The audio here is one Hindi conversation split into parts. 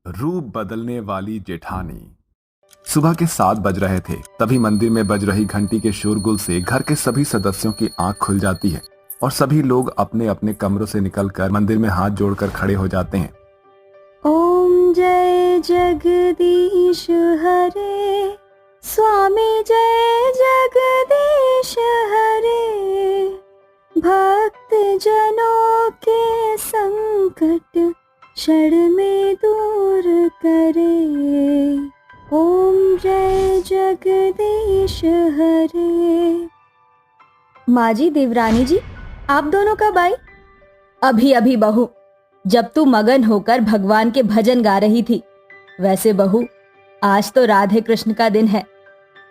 रूप बदलने वाली जेठानी। सुबह के 7 बज रहे थे, तभी मंदिर में बज रही घंटी के शोरगुल से घर के सभी सदस्यों की आंख खुल जाती है और सभी लोग अपने अपने कमरों से निकलकर मंदिर में हाथ जोड़कर खड़े हो जाते हैं। ओम जय जगदीश हरे, स्वामी जय जगदीश हरे, भक्त जनों के संकट क्षण में दूर करे। ओम जय जगदीश हरे। माँ जी, देवरानी जी, आप दोनों कब आई? अभी अभी बहू, जब तू मगन होकर भगवान के भजन गा रही थी। वैसे बहू, आज तो राधे कृष्ण का दिन है,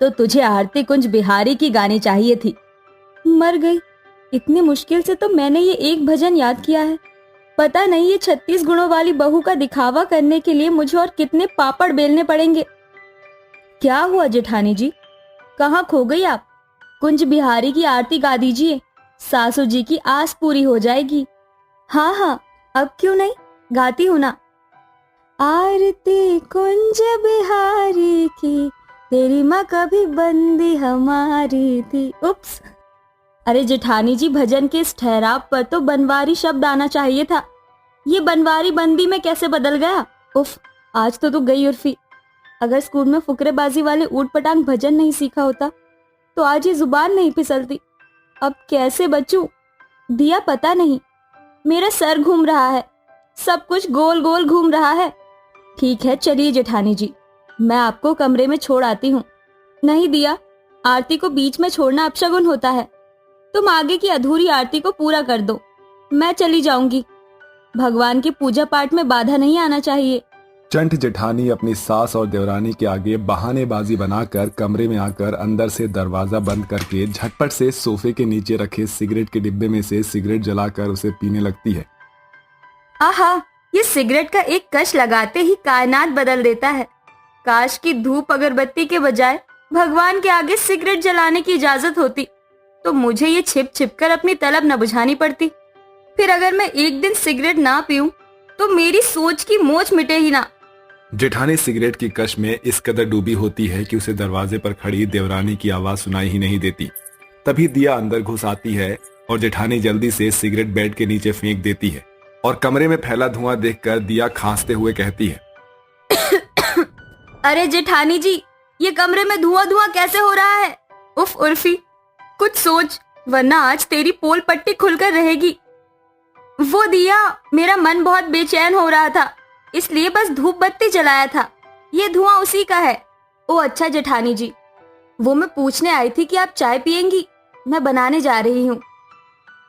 तो तुझे आरती कुंज बिहारी की गानी चाहिए थी। मर गई, इतनी मुश्किल से तो मैंने ये एक भजन याद किया है। पता नहीं ये 36 गुणों वाली बहू का दिखावा करने के लिए मुझे और कितने पापड़ बेलने पड़ेंगे। क्या हुआ जेठानी जी, कहाँ खो गई आप? कुंज बिहारी की आरती गा दीजिए, सासू जी की आस पूरी हो जाएगी। हाँ हाँ, अब क्यों नहीं, गाती हूँ ना। आरती कुंज बिहारी की, तेरी माँ कभी बंदी हमारी थी। उप्स। अरे जेठानी जी, भजन के इस ठहराव पर तो बनवारी शब्द आना चाहिए था। ये बनवारी बंदी में कैसे बदल गया? उफ, आज तो तू गई उर्फी। अगर स्कूल में फुकरेबाजी वाले ऊट पटांग भजन नहीं सीखा होता तो आज ये जुबान नहीं फिसलती। अब कैसे बचूं? दिया, पता नहीं, मेरा सर घूम रहा है, सब कुछ गोल गोल घूम रहा है। ठीक है, चलिए जेठानी जी, मैं आपको कमरे में छोड़ आती हूँ। नहीं दिया, आरती को बीच में छोड़ना अपशगुन होता है। तुम आगे की अधूरी आरती को पूरा कर दो, मैं चली जाऊंगी। भगवान के पूजा पाठ में बाधा नहीं आना चाहिए। चंट जेठानी अपनी सास और देवरानी के आगे बहानेबाजी बनाकर कमरे में आकर अंदर से दरवाजा बंद करके झटपट से सोफे के नीचे रखे सिगरेट के डिब्बे में से सिगरेट जलाकर उसे पीने लगती है। आहा, ये सिगरेट का एक कश लगाते ही कायनात बदल देता है। काश की धूप अगरबत्ती के बजाय भगवान के आगे सिगरेट जलाने की इजाजत होती, तो मुझे ये छिप छिप कर अपनी तलब न बुझानी पड़ती। फिर अगर मैं एक दिन सिगरेट ना पीऊं तो मेरी सोच की मोच मिटे ही ना। जेठानी सिगरेट की कश में इस कदर डूबी होती है कि उसे दरवाजे पर खड़ी देवरानी की आवाज सुनाई ही नहीं देती। तभी दिया अंदर घुस आती है और जेठानी जल्दी से सिगरेट बेड के नीचे फेंक देती है और कमरे में फैला धुआं देखकर दिया खांसते हुए कहती है, अरे जेठानी जी, ये कमरे में धुआं धुआं कैसे हो रहा है? उफ उर्फी, कुछ सोच, वरना आज तेरी पोल पट्टी खुलकर रहेगी। वो दिया, मेरा मन बहुत बेचैन हो रहा था, इसलिए बस धूप बत्ती जलाया था। ये धुआं उसी का है। ओ अच्छा जेठानी जी, वो मैं पूछने आई थी कि आप चाय पियेंगी? मैं बनाने जा रही हूँ।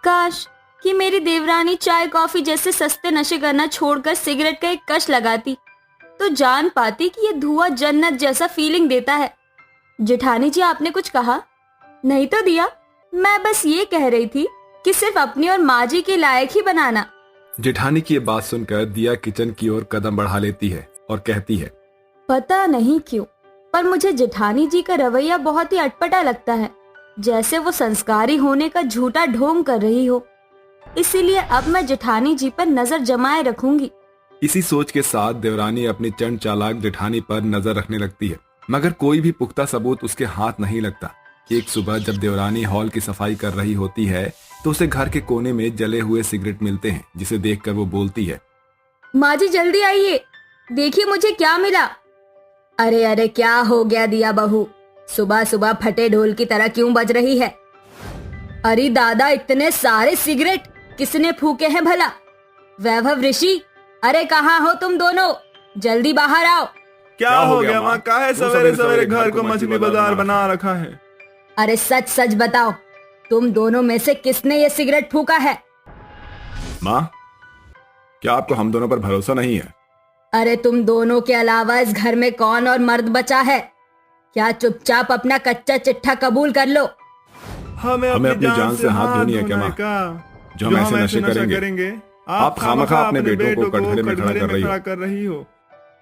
काश कि मेरी देवरानी चाय कॉफी जैसे सस्ते नशे करना छोड़कर सिगरेट का एक कश लगाती, तो जान पाती कि ये धुआं जन्नत जैसा फीलिंग देता है। जेठानी जी, आपने कुछ कहा? नहीं तो दिया, मैं बस ये कह रही थी कि सिर्फ अपनी और माँ जी के लायक ही बनाना। जेठानी की ये बात सुनकर दिया किचन की ओर कदम बढ़ा लेती है और कहती है, पता नहीं क्यों, पर मुझे जेठानी जी का रवैया बहुत ही अटपटा लगता है, जैसे वो संस्कारी होने का झूठा ढोंग कर रही हो। इसीलिए अब मैं जेठानी जी पर नजर जमाए रखूंगी। इसी सोच के साथ देवरानी अपनी चंड चालाक जेठानी पर नजर रखने लगती है, मगर कोई भी पुख्ता सबूत उसके हाथ नहीं लगता। एक सुबह जब देवरानी हॉल की सफाई कर रही होती है तो उसे घर के कोने में जले हुए सिगरेट मिलते हैं, जिसे देखकर वो बोलती है, माँ जी जल्दी आइए, देखिए मुझे क्या मिला। अरे अरे, क्या हो गया दिया बहू, सुबह सुबह फटे ढोल की तरह क्यों बज रही है? अरे दादा, इतने सारे सिगरेट किसने फूके हैं भला? वैभव, ऋषि, अरे कहाँ हो तुम दोनों? जल्दी बाहर आओ। क्या हो गया माँ? काहे सवेरे सवेरे घर को मछली बाजार बना रखा है? अरे सच सच बताओ, तुम दोनों में से किसने ये सिगरेट फूका है? माँ, क्या आपको हम दोनों पर भरोसा नहीं है? अरे तुम दोनों के अलावा इस घर में कौन और मर्द बचा है? क्या चुपचाप अपना कच्चा चिट्ठा कबूल कर लो। हमें अपनी जान से हाथ धोनी है क्या माँ? जो हम ऐसे नशे करेंगे, आप खामखा अपने बेटों को कटघरे में खड़ा कर रही हो।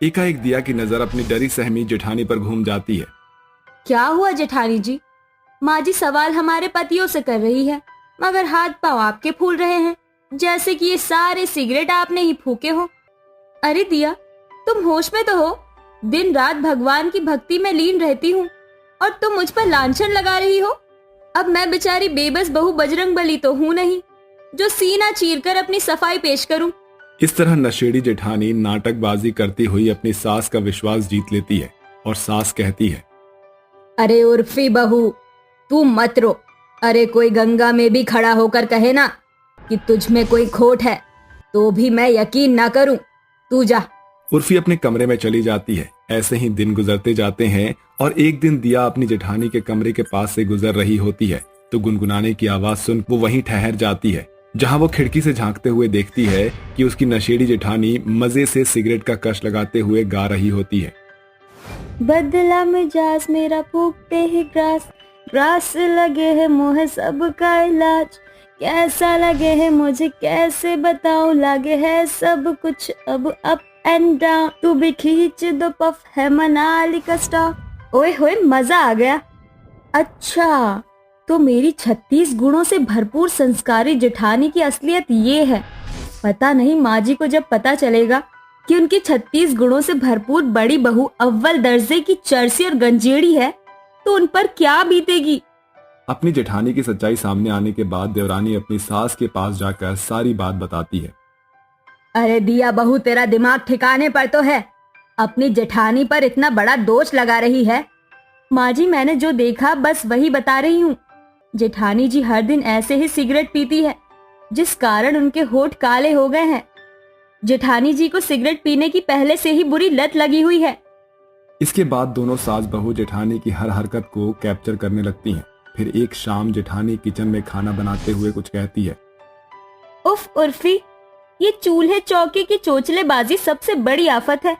एकाएक दिया की नजर अपनी डरी सहमी जेठानी पर घूम जाती है। क्या हुआ जेठानी जी? माँ जी सवाल हमारे पतियों से कर रही है, मगर हाथ पांव आपके फूल रहे हैं, जैसे कि ये सारे सिगरेट आपने ही फूके हो। अरे दिया, तुम होश में तो हो? दिन रात भगवान की भक्ति में लीन रहती हूँ और तुम मुझ पर लांछन लगा रही हो। अब मैं बेचारी बेबस बहू बजरंगबली तो हूँ नहीं जो सीना चीरकर अपनी सफाई पेश करूं। इस तरह नशेड़ी जेठानी नाटकबाजी करती हुई अपनी सास का विश्वास जीत लेती है और सास कहती है, अरे उर्फी बहू, तू मत रो। अरे कोई गंगा में भी खड़ा होकर कहे ना कि तुझ में कोई खोट है तो भी मैं यकीन ना करूं। तू जा। उर्फी अपने कमरे में चली जाती है। ऐसे ही दिन गुजरते जाते हैं और एक दिन दिया अपनी जेठानी के कमरे के पास से गुजर रही होती है तो गुनगुनाने की आवाज सुन वो वहीं ठहर जाती है, जहां वो खिड़की से झांकते हुए देखती है कि उसकी नशेड़ी जेठानी मजे से सिगरेट का कश लगाते हुए गा रही होती है। बदला मिजाज मेरा फूकते ही ग्रास लगे है मोहे सबका इलाज, कैसा लगे है मुझे कैसे बताऊं, लगे है सब कुछ अब अप एंड डाउन, तू भी खींच दो पफ है मनाली का स्टॉप। ओए होए मजा आ गया। अच्छा तो मेरी 36 गुणों से भरपूर संस्कारी जेठानी की असलियत ये है। पता नहीं माँ जी को जब पता चलेगा कि उनकी 36 गुणों से भरपूर बड़ी बहू अव्वल दर्जे की चरसी और गंजेड़ी है तो उन पर क्या बीतेगी। अपनी जेठानी की सच्चाई सामने आने के बाद देवरानी अपनी सास के पास जाकर सारी बात बताती है। अरे दिया बहू, तेरा दिमाग ठिकाने पर तो है? अपनी जेठानी पर इतना बड़ा दोष लगा रही है। माँ जी मैंने जो देखा बस वही बता रही हूँ। जेठानी जी हर दिन ऐसे ही सिगरेट पीती है जिस कारण उनके होठ काले हो गए हैं। जेठानी जी को सिगरेट पीने की पहले से ही बुरी लत लगी हुई है। इसके बाद दोनों सास बहू जेठानी की हर हरकत को कैप्चर करने लगती हैं। फिर एक शाम जेठानी किचन में खाना बनाते हुए कुछ कहती है। उफ उर्फी, ये चूल्हे चौके की चोचलेबाजी सबसे बड़ी आफत है।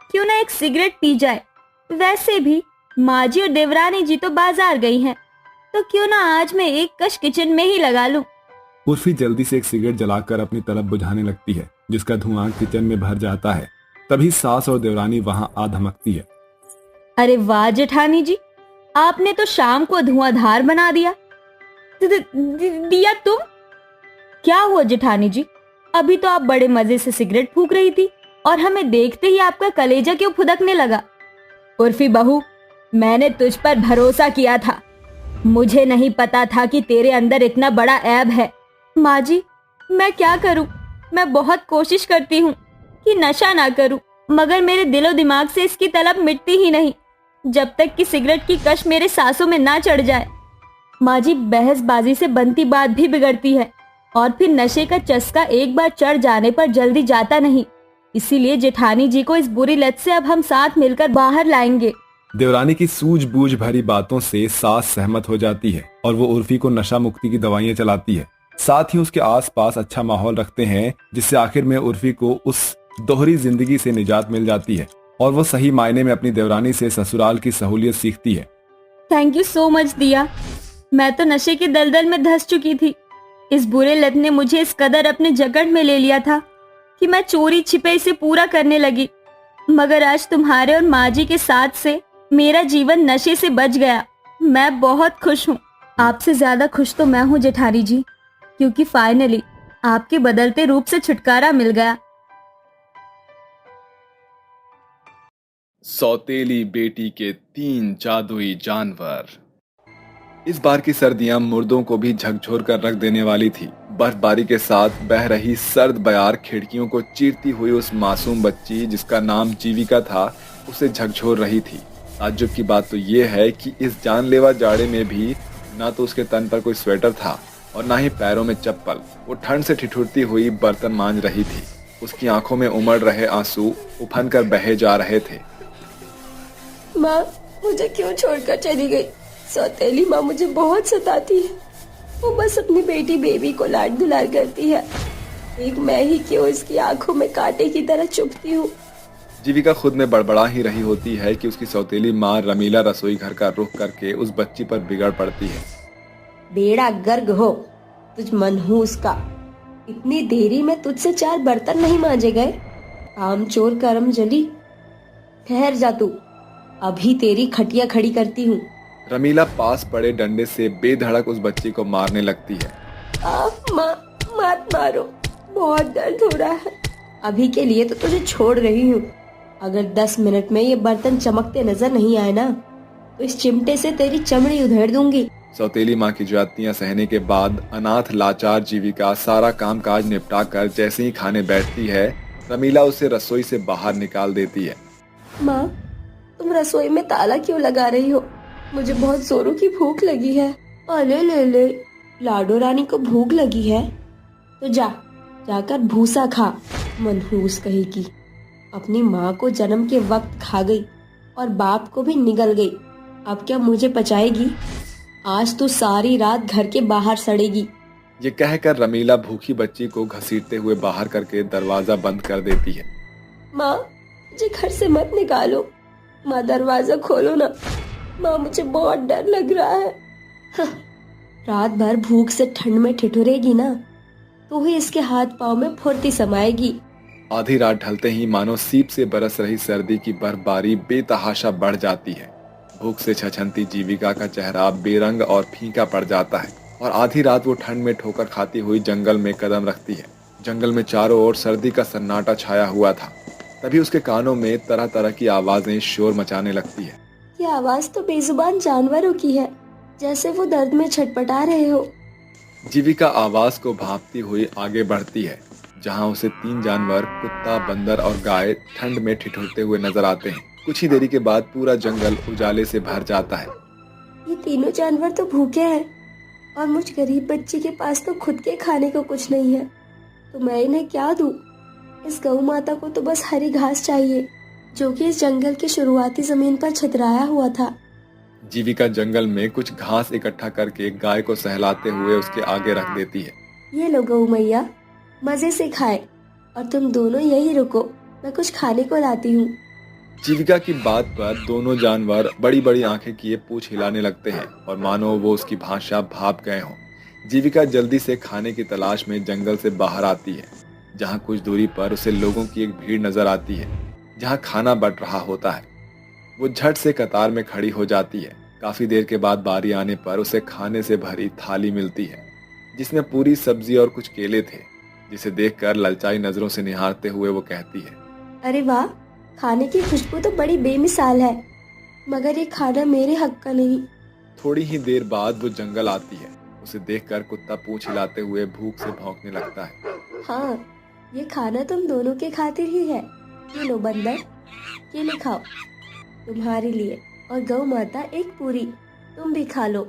क्यों ना एक सिगरेट पी जाए। वैसे भी माँ जी और देवरानी जी तो बाजार गई हैं, तो क्यों ना आज मैं एक कश किचन में ही लगा लूं। उर्फी जल्दी से एक सिगरेट जलाकर अपनी तलब बुझाने लगती है, जिसका धुआं किचन में भर जाता है। तभी सास और देवरानी वहां आ धमकती है। अरे वाह जेठानी जी, आपने तो शाम को धुआंधार बना दिया। दिया तुम? क्या हुआ जेठानी जी? अभी तो आप बड़े मजे से सिगरेट फूंक रही थी और हमें देखते ही आपका कलेजा क्यों फुदकने लगा? उर्फी बहू, मैंने तुझ पर भरोसा किया था। मुझे नहीं पता था कि तेरे अंदर इतना बड़ा ऐब है। माँ जी मैं क्या करूं? मैं बहुत कोशिश करती हूँ कि नशा ना करूं, मगर मेरे दिलो दिमाग से इसकी तलब मिटती ही नहीं जब तक कि सिगरेट की कश मेरे सांसों में ना चढ़ जाए। माँ जी बहसबाजी से बनती बात भी बिगड़ती है और फिर नशे का चस्का एक बार चढ़ जाने पर जल्दी जाता नहीं। इसीलिए जेठानी जी को इस बुरी लत से अब हम साथ मिलकर बाहर लाएंगे। देवरानी की सूझबूझ भरी बातों से सास सहमत हो जाती है और वो उर्फी को नशा मुक्ति की दवाइयां चलाती है। साथ ही उसके आसपास अच्छा माहौल रखते हैं, जिससे आखिर में उर्फी को उस दोहरी जिंदगी से निजात मिल जाती है और वो सही मायने में अपनी देवरानी से ससुराल की सहूलियत सीखती है। थैंक यू सो मच दिया। मैं तो नशे के दलदल में धंस चुकी थी। इस बुरे लत ने मुझे इस कदर अपने जकड़ में ले लिया था कि मैं चोरी छिपे इसे पूरा करने लगी, मगर आज तुम्हारे और माँ जी के साथ से मेरा जीवन नशे से बच गया। मैं बहुत खुश हूँ। आपसे ज्यादा खुश तो मैं हूँ जेठानी जी, क्योंकि फाइनली आपके बदलते रूप से छुटकारा मिल गया। सौतेली बेटी के 3 जादुई जानवर। इस बार की सर्दियां मुर्दों को भी झकझोर कर रख देने वाली थी। बर्फबारी के साथ बह रही सर्द बयार खिड़कियों को चीरती हुई उस मासूम बच्ची जिसका नाम जीविका था, उसे झकझोर रही थी। ताज्जुब की बात तो ये है कि इस जानलेवा जाड़े में भी ना तो उसके तन पर कोई स्वेटर था और ना ही पैरों में चप्पल। वो ठंड से ठिठुरती हुई बर्तन मांज रही थी। उसकी आंखों में उमड़ रहे आंसू उफन कर बहे जा रहे थे। माँ मुझे क्यों छोड़कर चली गई? सौतेली माँ मुझे बहुत सताती है। वो बस अपनी बेटी बेबी को लाड दुलार करती है। एक मैं ही क्यों इसकी आंखों में कांटे की तरह चुभती हूँ। जीविका खुद में बड़बड़ा ही रही होती है कि उसकी सौतेली माँ रमीला रसोई घर का रुख करके उस बच्ची पर बिगड़ पड़ती है। बेड़ा गर्ग हो तुझ मनहूस का। इतनी देरी में तुझसे 4 बर्तन नहीं मांजे गए। काम चोर करम जली। ठहर जा तू, अभी तेरी खटिया खड़ी करती हूँ। रमीला पास पड़े डंडे से बेधड़क उस बच्ची को मारने लगती है। माँ मत मारो, बहुत दर्द हो रहा है। अभी के लिए तो तुझे छोड़ रही हूँ, अगर 10 मिनट में ये बर्तन चमकते नजर नहीं आए ना तो इस चिमटे से तेरी चमड़ी उधेड़ दूंगी। सौतेली माँ की ज्यादतियां सहने के बाद अनाथ लाचार जीविका सारा काम काज निपटा कर जैसे ही खाने बैठती है, रमीला उसे रसोई से बाहर निकाल देती है। माँ, तुम रसोई में ताला क्यों लगा रही हो? मुझे बहुत जोरों की भूख लगी है। अले ले ले, लाडो रानी को भूख लगी है तो जाकर भूसा खा। मनहूस कहेगी, अपनी माँ को जन्म के वक्त खा गई और बाप को भी निगल गई, अब क्या मुझे पचाएगी? आज तो सारी रात घर के बाहर सड़ेगी। ये कहकर रमीला भूखी बच्ची को घसीटते हुए बाहर करके दरवाजा बंद कर देती है। माँ, मुझे घर से मत निकालो। माँ, दरवाजा खोलो ना। माँ, मुझे बहुत डर लग रहा है। रात भर भूख से ठंड में ठिठुरेगी ना तो ही इसके हाथ पाँव में फुर्ती समाएगी। आधी रात ढलते ही मानो सीप से बरस रही सर्दी की बर्फबारी बेतहाशा बढ़ जाती है। भूख से छछनती जीविका का चेहरा बेरंग और फीका पड़ जाता है और आधी रात वो ठंड में ठोकर खाती हुई जंगल में कदम रखती है। जंगल में चारों ओर सर्दी का सन्नाटा छाया हुआ था। तभी उसके कानों में तरह तरह की आवाजें शोर मचाने लगती है। ये आवाज तो बेजुबान जानवरों की है, जैसे वो दर्द में छटपटा रहे हो। जीविका आवाज को भांपती हुई आगे बढ़ती है, जहां उसे 3 जानवर कुत्ता, बंदर और गाय ठंड में ठिठुरते हुए नजर आते हैं। कुछ ही देरी के बाद पूरा जंगल उजाले से भर जाता है। ये तीनों जानवर तो भूखे हैं और मुझ गरीब बच्ची के पास तो खुद के खाने को कुछ नहीं है, तो मैं इन्हें क्या दूं? इस गौ माता को तो बस हरी घास चाहिए, जो कि इस जंगल की शुरुआती जमीन पर छितराया हुआ था। जीविका जंगल में कुछ घास इकट्ठा करके गाय को सहलाते हुए उसके आगे रख देती है। ये लो गौ मैया, मजे से खाए और तुम दोनों यही रुको, मैं कुछ खाने को लाती हूँ। जीविका की बात पर दोनों जानवर बड़ी बड़ी आंखें किए पूंछ हिलाने लगते हैं और मानो वो उसकी भाषा भाप गए हों। जीविका जल्दी से खाने की तलाश में जंगल से बाहर आती है, जहाँ कुछ दूरी पर उसे लोगों की एक भीड़ नजर आती है, जहाँ खाना बंट रहा होता है। वो झट से कतार में खड़ी हो जाती है। काफी देर के बाद बारी आने पर उसे खाने से भरी थाली मिलती है, जिसमें पूरी सब्जी और कुछ केले थे, जिसे देखकर ललचाई नजरों से निहारते हुए वो कहती है, अरे वाह, खाने की खुशबू तो बड़ी बेमिसाल है, मगर ये खाना मेरे हक का नहीं। थोड़ी ही देर बाद वो जंगल आती है। उसे देखकर कुत्ता पूंछ हिलाते हुए भूख से भौंकने लगता है। हाँ, ये खाना तुम दोनों के खातिर ही है। ये लो बंदर, ये ले खाओ, तुम्हारे लिए, और गौ माता एक पूरी, तुम भी खा लो।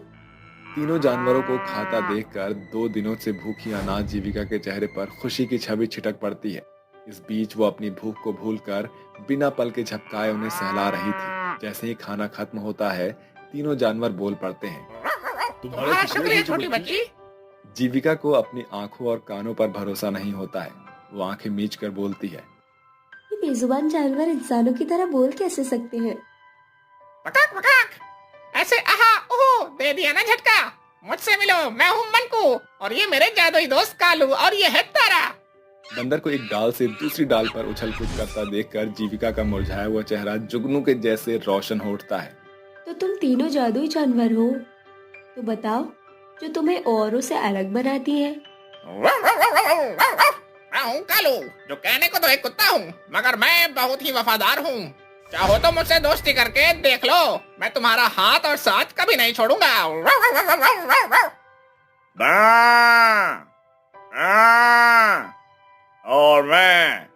तीनों जानवरों को खाता देखकर 2 दिनों से भूखी अनाथ जीविका के चेहरे पर खुशी की छवि छिटक पड़ती है। इस बीच वो अपनी भूख को भूलकर बिना पल के झपकाए उन्हें सहला रही थी। जैसे ही खाना खत्म होता है, तीनों जानवर बोल पड़ते हैं, तुम्हारा शुक्रिया छोटी बच्ची। जीविका को अपनी आंखों और कानों पर भरोसा नहीं होता है। वो आंखें मीच कर बोलती है, ये बेजुबान जानवर इंसानों की तरह बोल कैसे सकते हैं? पकाक पकाक, ऐसे आहा ओहो दे दिया ना झटका। मुझसे मिलो, मैं हूँ मनकू और ये मेरे जादुई दोस्त कालू और ये है तारा। बंदर को एक डाल से दूसरी डाल पर उछल कूद करता देखकर जीविका का मुरझाया हुआ चेहरा जुगनू के जैसे रोशन हो उठता है। तो तुम तीनों जादुई जानवर हो, तो बताओ जो तुम्हें औरों से अलग बनाती है। मैं हूँ कालू, जो कहने को तो एक कुत्ता हूँ, मगर मैं बहुत ही वफादार हूँ। चाहो तो मुझसे दोस्ती करके देख लो, मैं तुम्हारा हाथ और साथ कभी नहीं छोड़ूंगा। और मैं,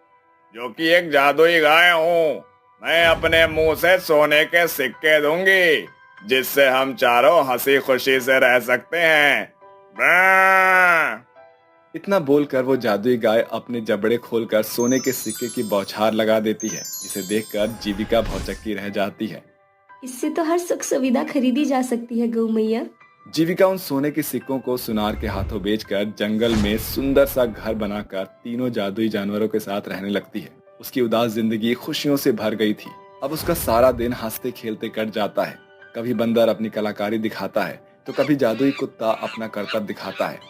जो कि एक जादुई गाय हूँ, मैं अपने मुंह से सोने के सिक्के दूंगी, जिससे हम चारों हंसी खुशी से रह सकते हैं। इतना बोलकर वो जादुई गाय अपने जबड़े खोलकर सोने के सिक्के की बौछार लगा देती है, जिसे देखकर जीविका भौचक्की रह जाती है। इससे तो हर सुख सुविधा खरीदी जा सकती है गौ मैया। जीविका उन सोने के सिक्कों को सुनार के हाथों बेचकर जंगल में सुंदर सा घर बनाकर तीनों जादुई जानवरों के साथ रहने लगती है। उसकी उदास जिंदगी खुशियों से भर गई थी। अब उसका सारा दिन हंसते खेलते कट जाता है। कभी बंदर अपनी कलाकारी दिखाता है, तो कभी जादुई कुत्ता अपना करतब दिखाता है।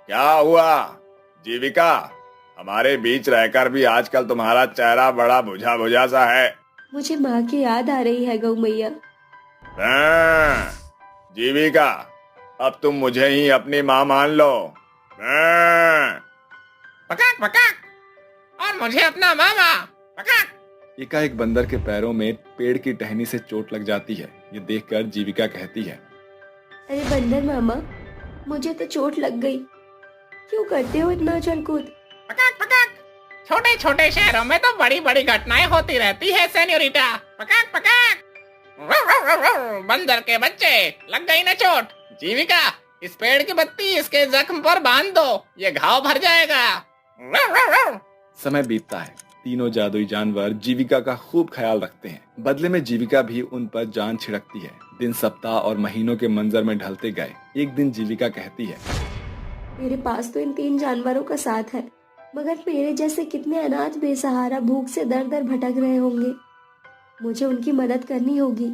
क्या हुआ जीविका, हमारे बीच रहकर भी आजकल तुम्हारा चेहरा बड़ा बुझा बुझा सा है। मुझे माँ की याद आ रही है गौ मैया। जीविका, अब तुम मुझे ही अपनी माँ मान लो। पकाक पकाक, और मुझे अपना मामा। पकाक एकाएक बंदर के पैरों में पेड़ की टहनी से चोट लग जाती है। ये देखकर जीविका कहती है, अरे बंदर मामा, मुझे तो चोट लग गई। क्यों करते हो इतना उछल कूद? पकाक पकाक, छोटे छोटे शहरों में तो बड़ी बड़ी घटनाएं होती रहती है सेन्योरिटा। पकाक पकाक। बंदर के बच्चे, लग गई ना चोट? जीविका, इस पेड़ की बत्ती इसके जख्म पर बांध दो, ये घाव भर जाएगा। समय बीतता है। तीनों जादुई जानवर जीविका का खूब ख्याल रखते हैं। बदले में जीविका भी उन पर जान छिड़कती है। दिन सप्ताह और महीनों के मंजर में ढलते गए। एक दिन जीविका कहती है, मेरे पास तो इन 3 जानवरों का साथ है, मगर मेरे जैसे कितने अनाथ बेसहारा भूख से दर दर भटक रहे होंगे। मुझे उनकी मदद करनी होगी।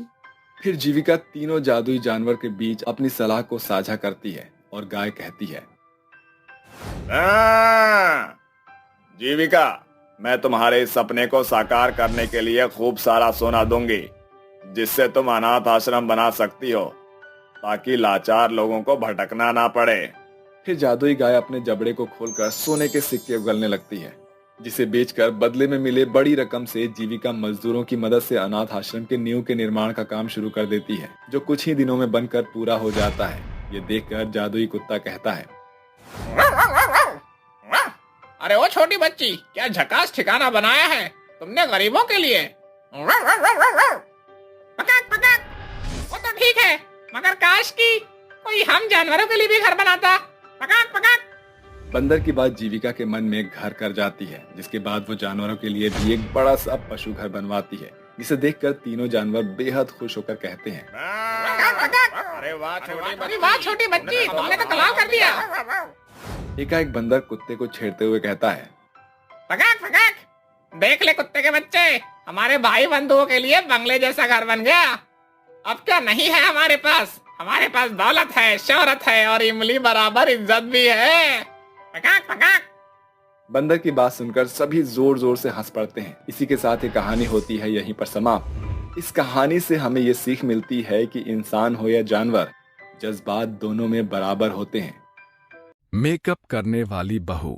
फिर जीविका तीनों जादुई जानवर के बीच अपनी सलाह को साझा करती है और गाय कहती है, जीविका, मैं तुम्हारे इस सपने को साकार करने के लिए खूब सारा सोना दूंगी, जिससे तुम अनाथ आश्रम बना सकती हो, ताकि लाचार लोगों को भटकना ना पड़े। फिर जादुई गाय अपने जबड़े को खोलकर सोने के सिक्के उगलने लगती है, जिसे बेचकर बदले में मिले बड़ी रकम से जीविका मजदूरों की मदद से अनाथ आश्रम के नींव के निर्माण का काम शुरू कर देती है, जो कुछ ही दिनों में बनकर पूरा हो जाता है। ये देखकर जादुई कुत्ता कहता है, अरे ओ छोटी बच्ची, क्या झकास ठिकाना बनाया है तुमने गरीबों के लिए। पकाक पकाक, वो तो ठीक है, मगर काश की कोई हम जानवरों के लिए भी घर बनाता। पकाक पकाक। बंदर की बात जीविका के मन में घर कर जाती है, जिसके बाद वो जानवरों के लिए भी एक बड़ा सा पशु घर बनवाती है, जिसे देखकर तीनों जानवर बेहद खुश होकर कहते हैं, अरे वाह छोटी बच्ची, तुमने तो कमाल कर दिया। एकाएक बंदर कुत्ते को छेड़ते हुए कहता है, पकाक पकाक, देख ले कुत्ते के बच्चे, हमारे भाई बंधुओं के लिए बंगले जैसा घर बन गया। अब क्या नहीं है हमारे पास? हमारे पास दौलत है, शोहरत है और इमली बराबर इज्जत भी है। पकाक पकाक। बंदर की बात सुनकर सभी जोर जोर से हंस पड़ते हैं। इसी के साथ ये कहानी होती है यहीं पर समाप्त। इस कहानी से हमें ये सीख मिलती है कि इंसान हो या जानवर, जज्बात दोनों में बराबर होते हैं। मेकअप करने वाली बहू।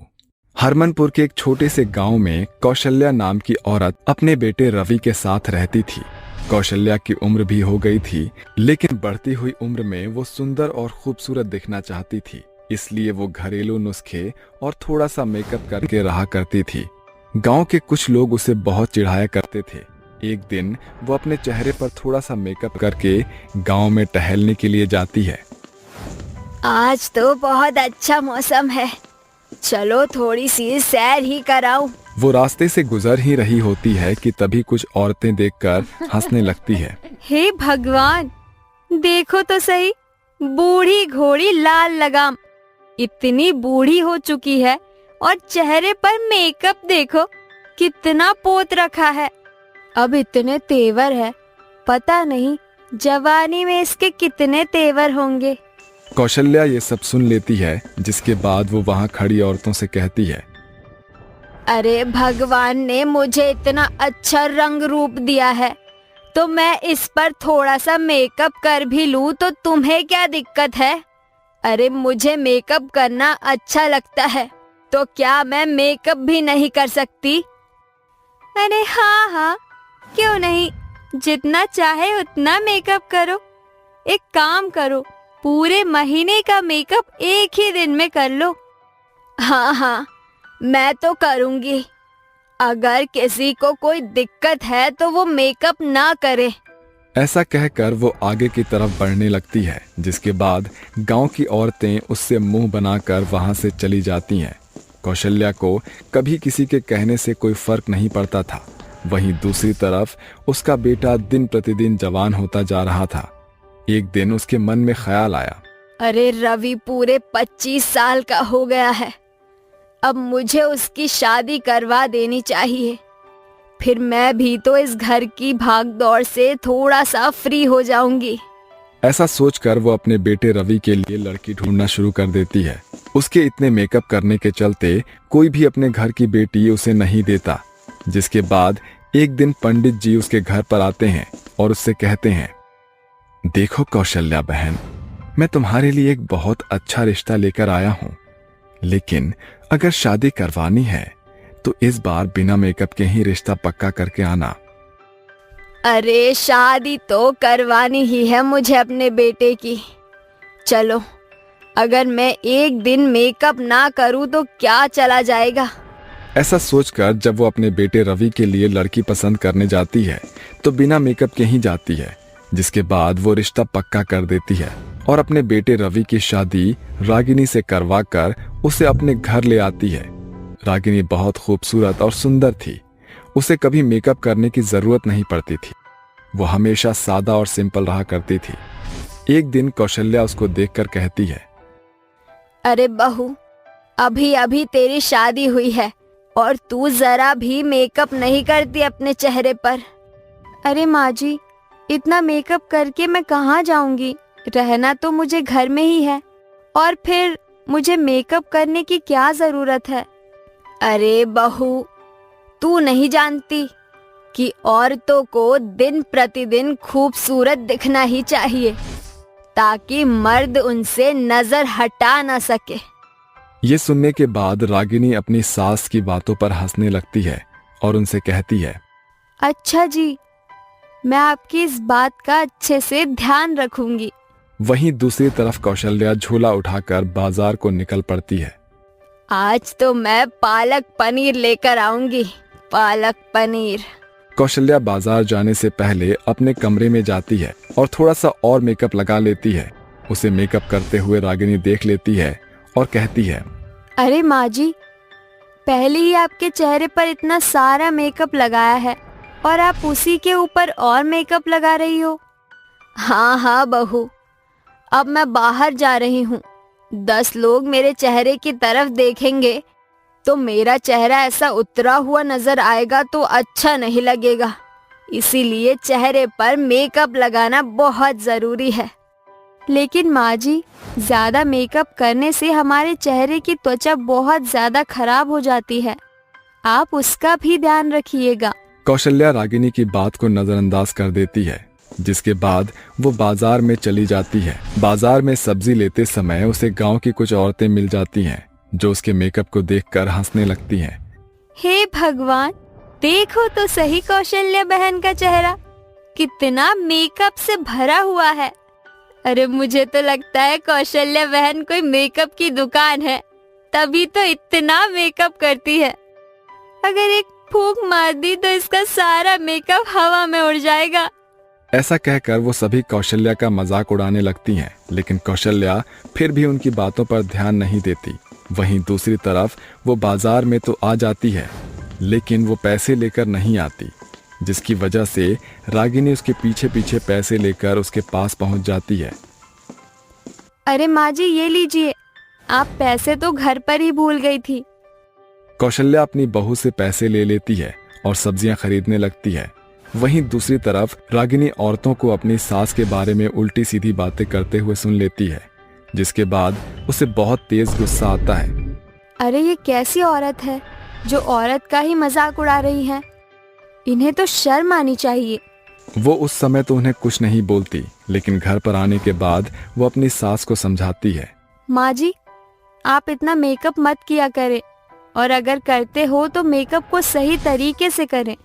हरमनपुर के एक छोटे से गांव में कौशल्या नाम की औरत अपने बेटे रवि के साथ रहती थी। कौशल्या की उम्र भी हो गई थी, लेकिन बढ़ती हुई उम्र में वो सुंदर और खूबसूरत दिखना चाहती थी, इसलिए वो घरेलू नुस्खे और थोड़ा सा मेकअप करके रहा करती थी। गांव के कुछ लोग उसे बहुत चिढ़ाया करते थे। एक दिन वो अपने चेहरे पर थोड़ा सा मेकअप करके गांव में टहलने के लिए जाती है। आज तो बहुत अच्छा मौसम है, चलो थोड़ी सी सैर ही कराऊं। वो रास्ते से गुजर ही रही होती है कि तभी कुछ औरतें देखकर हंसने लगती है। हे भगवान, देखो तो सही, बूढ़ी घोड़ी लाल लगाम, इतनी बूढ़ी हो चुकी है और चेहरे पर मेकअप देखो कितना पोत रखा है। अब इतने तेवर है, पता नहीं जवानी में इसके कितने तेवर होंगे। कौशल्या ये सब सुन लेती है, जिसके बाद वो वहाँ खड़ी औरतों से कहती है, अरे भगवान ने मुझे इतना अच्छा रंग रूप दिया है, तो मैं इस पर थोड़ा सा मेकअप कर भी लूं तो तुम्हें क्या दिक्कत है? अरे मुझे मेकअप करना अच्छा लगता है, तो क्या मैं मेकअप भी नहीं कर सकती? अरे हाँ हाँ, क्यों नहीं, जितना चाहे उतना मेकअप करो। एक काम करो, पूरे महीने का मेकअप एक ही दिन में कर लो। हाँ हाँ, मैं तो करूँगी। अगर किसी को कोई दिक्कत है तो वो मेकअप ना करे। ऐसा कहकर वो आगे की तरफ बढ़ने लगती है, जिसके बाद गांव की औरतें उससे मुंह बनाकर वहां से चली जाती हैं। कौशल्या को कभी किसी के कहने से कोई फर्क नहीं पड़ता था। वहीं दूसरी तरफ उसका बेटा दिन प्रतिदिन जवान होता जा रहा था। एक दिन उसके मन में ख्याल आया, अरे रवि पूरे 25 साल का हो गया है, अब मुझे उसकी शादी करवा देनी चाहिए, फिर मैं भी तो इस घर की भाग दौड़ से थोड़ा सा फ्री हो जाऊंगी। ऐसा सोचकर वो अपने बेटे रवि के लिए लड़की ढूंढना शुरू कर देती है। उसके इतने मेकअप करने के चलते कोई भी अपने घर की बेटी उसे नहीं देता, जिसके बाद एक दिन पंडित जी उसके घर पर आते हैं और उससे कहते हैं, देखो कौशल्या बहन, मैं तुम्हारे लिए एक बहुत अच्छा रिश्ता लेकर आया हूँ, लेकिन अगर शादी करवानी है तो इस बार बिना मेकअप के ही रिश्ता पक्का करके आना। अरे शादी तो करवानी ही है मुझे अपने बेटे की। चलो, अगर मैं एक दिन मेकअप ना करूं तो क्या चला जाएगा। ऐसा सोचकर जब वो अपने बेटे रवि के लिए लड़की पसंद करने जाती है तो बिना मेकअप के ही जाती है, जिसके बाद वो रिश्ता पक्का कर देती है और अपने बेटे रवि की शादी रागिनी से करवा कर उसे अपने घर ले आती है। रागिनी बहुत खूबसूरत और सुंदर थी। उसे कभी मेकअप करने की जरूरत नहीं पड़ती थी। वो हमेशा सादा और सिंपल रहा करती थी। एक दिन कौशल्या उसको देखकर कहती है, अरे बहू, अभी अभी तेरी शादी हुई है और तू जरा भी मेकअप नहीं करती अपने चेहरे पर। अरे माँ जी, इतना मेकअप करके मैं कहाँ जाऊंगी? रहना तो मुझे घर में ही है, और फिर मुझे मेकअप करने की क्या जरूरत है? अरे बहू, तू नहीं जानती कि औरतों को दिन प्रतिदिन खूबसूरत दिखना ही चाहिए ताकि मर्द उनसे नजर हटा ना सके। ये सुनने के बाद रागिनी अपनी सास की बातों पर हंसने लगती है और उनसे कहती है, अच्छा जी, मैं आपकी इस बात का अच्छे से ध्यान रखूंगी। वहीं दूसरी तरफ कौशल्या झोला उठाकर बाजार को निकल पड़ती है। आज तो मैं पालक पनीर लेकर आऊंगी, पालक पनीर। कौशल्या बाजार जाने से पहले अपने कमरे में जाती है और थोड़ा सा और मेकअप लगा लेती है। उसे मेकअप करते हुए रागिनी देख लेती है और कहती है, अरे माँ जी, पहले ही आपके चेहरे पर इतना सारा मेकअप लगाया है और आप उसी के ऊपर और मेकअप लगा रही हो। हाँ बहू, अब मैं बाहर जा रही हूँ। 10 लोग मेरे चेहरे की तरफ देखेंगे तो मेरा चेहरा ऐसा उतरा हुआ नजर आएगा तो अच्छा नहीं लगेगा। इसीलिए चेहरे पर मेकअप लगाना बहुत जरूरी है। लेकिन माँ जी, ज्यादा मेकअप करने से हमारे चेहरे की त्वचा बहुत ज्यादा खराब हो जाती है। आप उसका भी ध्यान रखिएगा। कौशल्या रागिनी की बात को नजरअंदाज कर देती है, जिसके बाद वो बाजार में चली जाती है। बाजार में सब्जी लेते समय उसे गांव की कुछ औरतें मिल जाती हैं, जो उसके मेकअप को देखकर हंसने लगती हैं। हे भगवान, देखो तो सही कौशल्या बहन का चेहरा कितना मेकअप से भरा हुआ है। अरे मुझे तो लगता है कौशल्या बहन कोई मेकअप की दुकान है, तभी तो इतना मेकअप करती है। अगर एक फूंक मार दी तो इसका सारा मेकअप हवा में उड़ जाएगा। ऐसा कहकर वो सभी कौशल्या का मजाक उड़ाने लगती हैं, लेकिन कौशल्या फिर भी उनकी बातों पर ध्यान नहीं देती। वहीं दूसरी तरफ वो बाजार में तो आ जाती है, लेकिन वो पैसे लेकर नहीं आती, जिसकी वजह से रागिनी उसके पीछे पीछे पैसे लेकर उसके पास पहुंच जाती है। अरे माँ जी, ये लीजिए, आप पैसे तो घर पर ही भूल गई थी। कौशल्या अपनी बहू से पैसे ले लेती है और सब्जियां खरीदने लगती है। वहीं दूसरी तरफ रागिनी औरतों को अपनी सास के बारे में उल्टी सीधी बातें करते हुए सुन लेती है, जिसके बाद उसे बहुत तेज गुस्सा आता है। अरे ये कैसी औरत है जो औरत का ही मजाक उड़ा रही है? इन्हें तो शर्म आनी चाहिए। वो उस समय तो उन्हें कुछ नहीं बोलती, लेकिन घर पर आने के बाद वो अपनी सास को समझाती है। माँ जी, आप इतना मेकअप मत किया करें, और अगर करते हो तो मेकअप को सही तरीके से करें।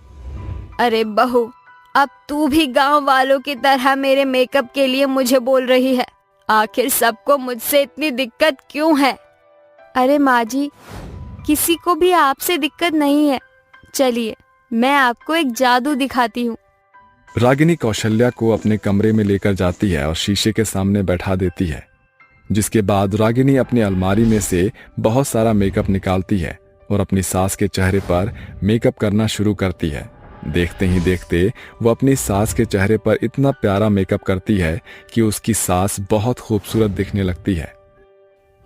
अरे बहू, अब तू भी गांव वालों की तरह मेरे मेकअप के लिए मुझे बोल रही है। आखिर सबको मुझसे इतनी दिक्कत क्यों है? अरे माँ जी, किसी को भी आपसे दिक्कत नहीं है। चलिए, मैं आपको एक जादू दिखाती हूँ। रागिनी कौशल्या को अपने कमरे में लेकर जाती है और शीशे के सामने बैठा देती है, जिसके बाद रागिनी अपनी अलमारी में से बहुत सारा मेकअप निकालती है और अपनी सास के चेहरे पर मेकअप करना शुरू करती है। देखते ही देखते वो अपनी सास के चेहरे पर इतना प्यारा मेकअप करती है कि उसकी सास बहुत खूबसूरत दिखने लगती है।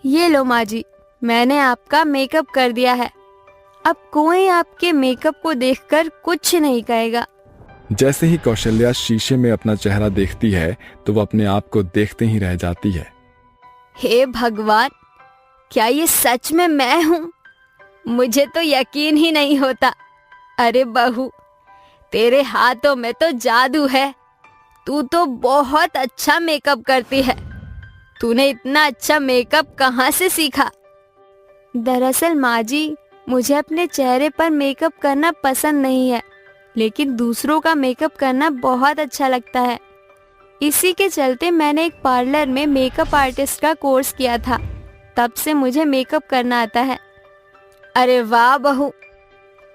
ये लो माँ जी, मैंने आपका मेकअप कर दिया है। अब कोई आपके मेकअप को देखकर कुछ नहीं कहेगा। जैसे ही कौशल्या शीशे में अपना चेहरा देखती है तो वो अपने आप को देखते ही रह जाती है। हे भगवान, क्या ये सच में मैं हूँ? मुझे तो यकीन ही नहीं होता। अरे बहू, तेरे हाथों में तो जादू है। तू तो बहुत अच्छा मेकअप करती है। तूने इतना अच्छा मेकअप कहाँ से सीखा? दरअसल माँ जी, मुझे अपने चेहरे पर मेकअप करना पसंद नहीं है, लेकिन दूसरों का मेकअप करना बहुत अच्छा लगता है। इसी के चलते मैंने एक पार्लर में मेकअप आर्टिस्ट का कोर्स किया था। तब से मुझे मेकअप करना आता है। अरे वाह बहू,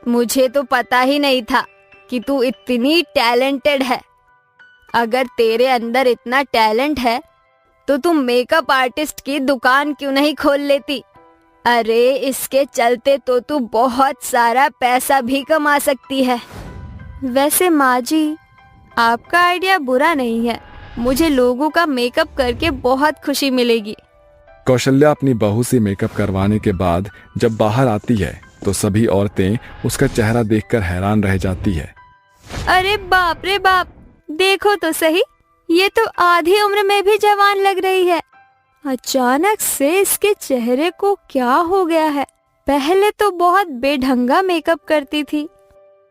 मुझे तो पता ही नहीं था कि तू इतनी टैलेंटेड है। अगर तेरे अंदर इतना टैलेंट है तो तुम मेकअप आर्टिस्ट की दुकान क्यों नहीं खोल लेती? अरे इसके चलते तो तू बहुत सारा पैसा भी कमा सकती है। वैसे माँ जी, आपका आइडिया बुरा नहीं है। मुझे लोगों का मेकअप करके बहुत खुशी मिलेगी। कौशल्या अपनी बहू से मेकअप करवाने के बाद जब बाहर आती है तो सभी औरतें उसका चेहरा देखकर हैरान रह जाती है। अरे बाप रे बाप, देखो तो सही, ये तो आधी उम्र में भी जवान लग रही है। अचानक से इसके चेहरे को क्या हो गया है? पहले तो बहुत बेढंगा मेकअप करती थी।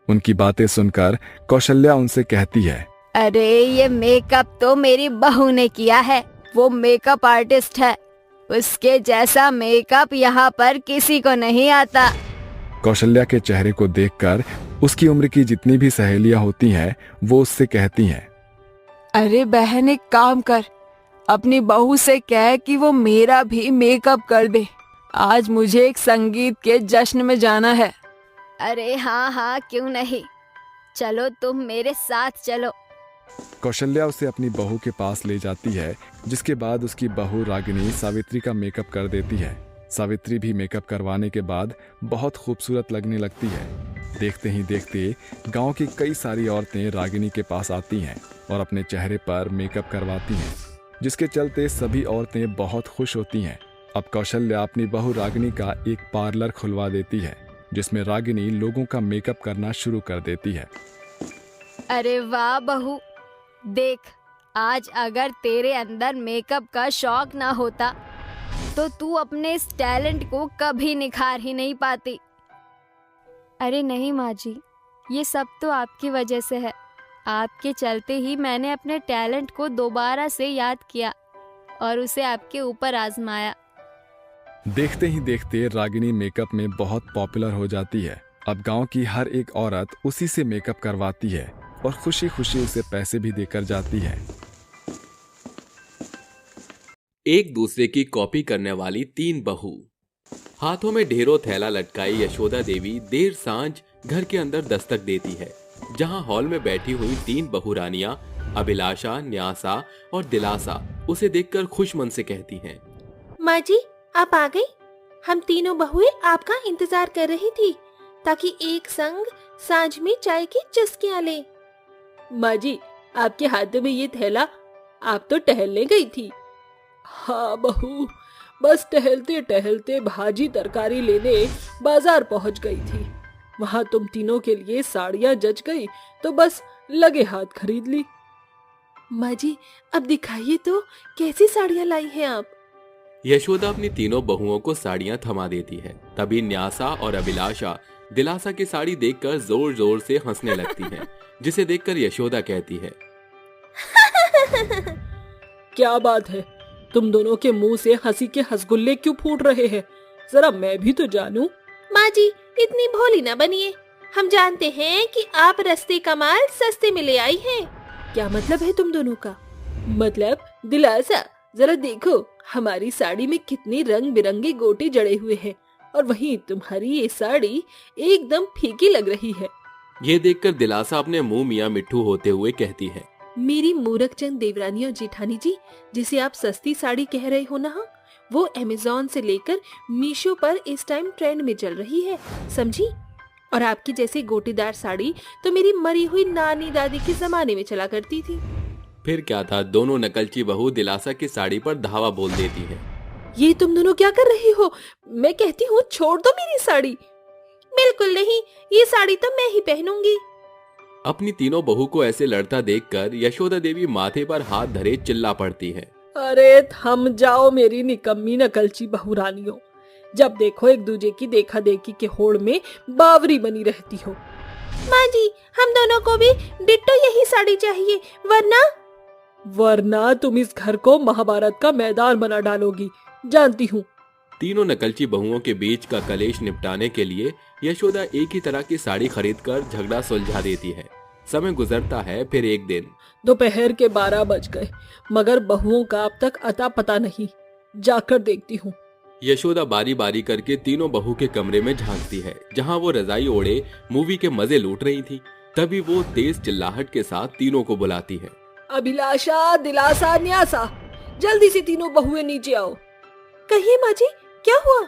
उनकी बातें सुनकर कौशल्या उनसे कहती है, अरे ये मेकअप तो मेरी बहू ने किया है। वो मेकअप आर्टिस्ट है, उसके जैसा मेकअप यहाँ पर किसी को नहीं आता। कौशल्या के चेहरे को देखकर उसकी उम्र की जितनी भी सहेलियां होती हैं वो उससे कहती हैं, अरे बहन एक काम कर, अपनी बहू से कह कि वो मेरा भी मेकअप कर दे। आज मुझे एक संगीत के जश्न में जाना है। अरे हाँ हाँ क्यों नहीं, चलो तुम मेरे साथ चलो। कौशल्या उसे अपनी बहू के पास ले जाती है, जिसके बाद उसकी बहू रागिनी सावित्री का मेकअप कर देती है। सावित्री भी मेकअप करवाने के बाद बहुत खूबसूरत लगने लगती है। देखते ही देखते गांव की कई सारी औरतें रागिनी के पास आती हैं और अपने चेहरे पर मेकअप करवाती हैं, जिसके चलते सभी औरतें बहुत खुश होती हैं। अब कौशल्या अपनी बहू रागिनी का एक पार्लर खुलवा देती है, जिसमें रागिनी लोगों का मेकअप करना शुरू कर देती है। अरे वाह बहू, देख आज अगर तेरे अंदर मेकअप का शौक ना होता तो तू अपने इस टैलेंट को कभी निखार ही नहीं पाती। अरे नहीं माँ जी, ये सब तो आपकी वजह से है। आपके चलते ही मैंने अपने टैलेंट को दोबारा से याद किया और उसे आपके ऊपर आजमाया। देखते ही देखते रागिनी मेकअप में बहुत पॉपुलर हो जाती है। अब गांव की हर एक औरत उसी से मेकअप करवाती है और खुशी खुशी उसे पैसे भी देकर जाती है। एक दूसरे की कॉपी करने वाली 3 बहू। हाथों में ढेरों थैला लटकाई यशोदा देवी देर सांझ घर के अंदर दस्तक देती है, जहां हॉल में बैठी हुई 3 बहू रानियां अभिलाषा, न्यासा और दिलासा उसे देखकर खुश मन से कहती हैं, माँ जी आप आ गई। हम तीनों बहुएं आपका इंतजार कर रही थी ताकि एक संग सांझ में चाय की चुस्कियां लें। माँ जी आपके हाथ में ये थैला, आप तो टहलने गई थी। हाँ बहू, बस टहलते टहलते भाजी तरकारी लेने बाजार पहुंच गई थी। वहाँ तुम तीनों के लिए साड़ियाँ जच गई तो बस लगे हाथ खरीद ली। माँ जी अब दिखाइए तो कैसी साड़ियाँ लाई हैं आप। यशोदा अपनी तीनों बहुओं को साड़ियां थमा देती है। तभी न्यासा और अभिलाषा दिलासा की साड़ी देखकर जोर जोर से हंसने लगती हैं, जिसे देखकर यशोदा कहती है, क्या बात है, तुम दोनों के मुंह से हंसी के हंसगुल्ले क्यों फूट रहे हैं? जरा मैं भी तो जानूं। माँ जी इतनी भोली न बनिए, हम जानते हैं कि आप रस्ते का माल सस्ते में ले आई हैं। क्या मतलब है तुम दोनों का? मतलब दिलासा जरा देखो हमारी साड़ी में कितनी रंग बिरंगे गोटे जड़े हुए हैं और वहीं तुम्हारी ये साड़ी एकदम फीकी लग रही है। ये देखकर दिलासा अपने मुंह मियां मिट्ठू होते हुए कहती है, मेरी मूरखचंद देवरानी और जेठानी जी, जिसे आप सस्ती साड़ी कह रहे हो ना, वो अमेज़न से लेकर मीशो पर इस टाइम ट्रेंड में चल रही है, समझी? और आपकी जैसे गोटेदार साड़ी तो मेरी मरी हुई नानी दादी के जमाने में चला करती थी। फिर क्या था, दोनों नकलची बहू दिलासा की साड़ी पर धावा बोल देती है। ये तुम दोनों क्या कर रही हो? मैं कहती हूँ छोड़ दो मेरी साड़ी। बिल्कुल नहीं, ये साड़ी तो मैं ही पहनूंगी। अपनी तीनों बहू को ऐसे लड़ता देखकर यशोदा देवी माथे पर हाथ धरे चिल्ला पड़ती है, अरे थम जाओ मेरी निकम्मी नकलची बहू रानियों, जब देखो एक दूजे की देखा देखी के होड़ में बावरी बनी रहती हो। माँ जी हम दोनों को भी डिट्टो यही साड़ी चाहिए, वरना तुम इस घर को महाभारत का मैदान बना डालोगी, जानती हूँ। तीनों नकलची बहुओं के बीच का कलेश निपटाने के लिए यशोदा एक ही तरह की साड़ी खरीदकर झगड़ा सुलझा देती है। समय गुजरता है। फिर एक दिन दोपहर के 12 बज गए, मगर बहुओं का अब तक अता पता नहीं। जाकर देखती हूँ। यशोदा बारी बारी करके तीनों बहू के कमरे में झांकती है, जहां वो रजाई ओढ़े मूवी के मजे लूट रही थी। तभी वो तेज चिल्लाहट के साथ तीनों को बुलाती है। अभिलाषा, दिलासा, न्यासा, जल्दी से तीनों बहुएं नीचे आओ। कहिए माँ जी, क्या हुआ?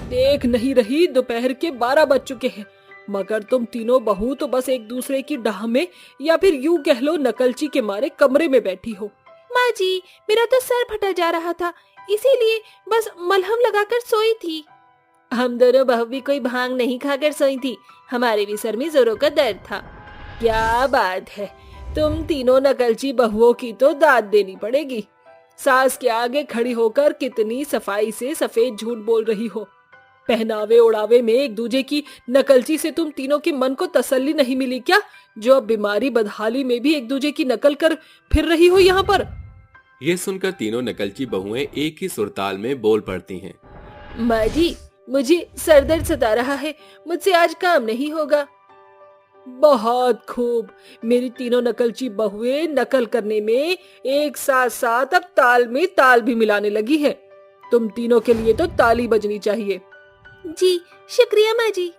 देख नहीं रही, दोपहर के 12 बज चुके हैं, मगर तुम तीनों बहू तो बस एक दूसरे की डाह में, या फिर यूं कह लो नकलची के मारे कमरे में बैठी हो। माँ जी, मेरा तो सर फटा जा रहा था, इसीलिए बस मलहम लगाकर सोई थी। हम दोनों बहू भी कोई भांग नहीं खाकर सोई थी, हमारे भी सर में जोरों का दर्द था। क्या बात है, तुम तीनों नकलची बहुओं की तो दाद देनी पड़ेगी। सास के आगे खड़ी होकर कितनी सफाई से सफेद झूठ बोल रही हो। पहनावे ओढ़ावे में एक दूजे की नकलची से तुम तीनों के मन को तसल्ली नहीं मिली क्या, जो अब बीमारी बदहाली में भी एक दूजे की नकल कर फिर रही हो यहाँ पर? ये सुनकर तीनों नकलची बहुएं एक ही सुरताल में बोल पड़ती हैं। माँ जी, मुझे सरदर्द सता रहा है, मुझसे आज काम नहीं होगा। बहुत खूब, मेरी तीनों नकलची बहुएं नकल करने में एक साथ साथ अब ताल में ताल भी मिलाने लगी है। तुम तीनों के लिए तो ताली बजनी चाहिए। जी शुक्रिया माँ जी।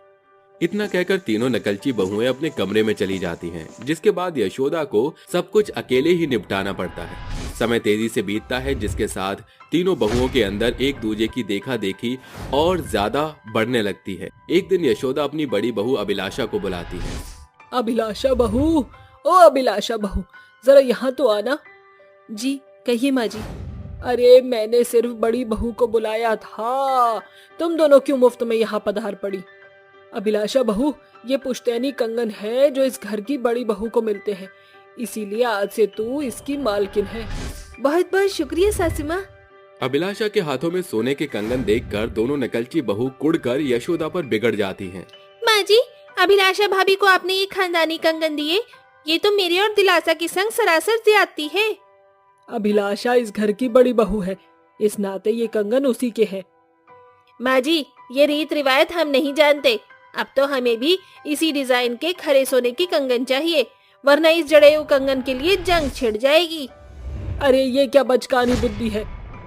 इतना कहकर तीनों नकलची बहुएं अपने कमरे में चली जाती हैं, जिसके बाद यशोदा को सब कुछ अकेले ही निपटाना पड़ता है। समय तेजी से बीतता है, जिसके साथ तीनों बहुओं के अंदर एक दूजे की देखा देखी और ज्यादा बढ़ने लगती है। एक दिन यशोदा अपनी बड़ी बहू अभिलाषा को बुलाती है। अभिलाषा बहू, ओ अभिलाषा बहू, जरा यहाँ तो आना। जी कहिए माँ जी। अरे मैंने सिर्फ बड़ी बहू को बुलाया था, तुम दोनों क्यों मुफ्त में यहाँ पधार पड़ी? अभिलाषा बहू, ये पुश्तैनी कंगन है जो इस घर की बड़ी बहू को मिलते हैं, इसीलिए आज से तू इसकी मालकिन है। बहुत बहुत शुक्रिया सासू माँ। अभिलाषा के हाथों में सोने के कंगन देखकर दोनों नकलची बहू कुड़कर यशोदा पर बिगड़ जाती हैं। माँ जी, अभिलाषा भाभी को आपने ये खानदानी कंगन दिए, ये तो मेरे और दिलासा के संग सरासर ज्यादती है। अभिलाषा इस घर की बड़ी बहू है, इस नाते ये कंगन उसी के है। माँ जी, ये रीत रिवायत हम नहीं जानते, अब तो हमें भी इसी डिजाइन के खरे सोने की कंगन चाहिए, वरना इस जड़ेऊ कंगन के लिए जंग छिड़ जाएगी। अरे ये क्या बचकानी बुद्धि है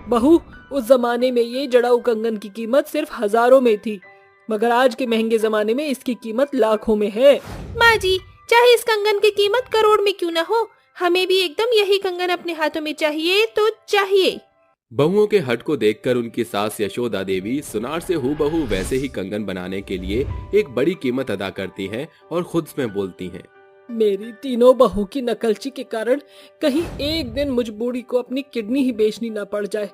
बहू, उस जमाने में ये जड़ाऊ कंगन की कीमत सिर्फ हजारों में थी, मगर आज के महंगे जमाने में इसकी कीमत लाखों में है। माँ जी, चाहे इस कंगन की कीमत करोड़ में क्यों न हो, हमें भी एकदम यही कंगन अपने हाथों में चाहिए तो चाहिए। बहुओं के हट को देखकर उनकी सास यशोदा देवी सुनार से हूबहू वैसे ही कंगन बनाने के लिए एक बड़ी कीमत अदा करती हैं और खुद में बोलती हैं। मेरी तीनों बहू की नकलची के कारण कहीं एक दिन मुझ बूढ़ी को अपनी किडनी ही बेचनी न पड़ जाए।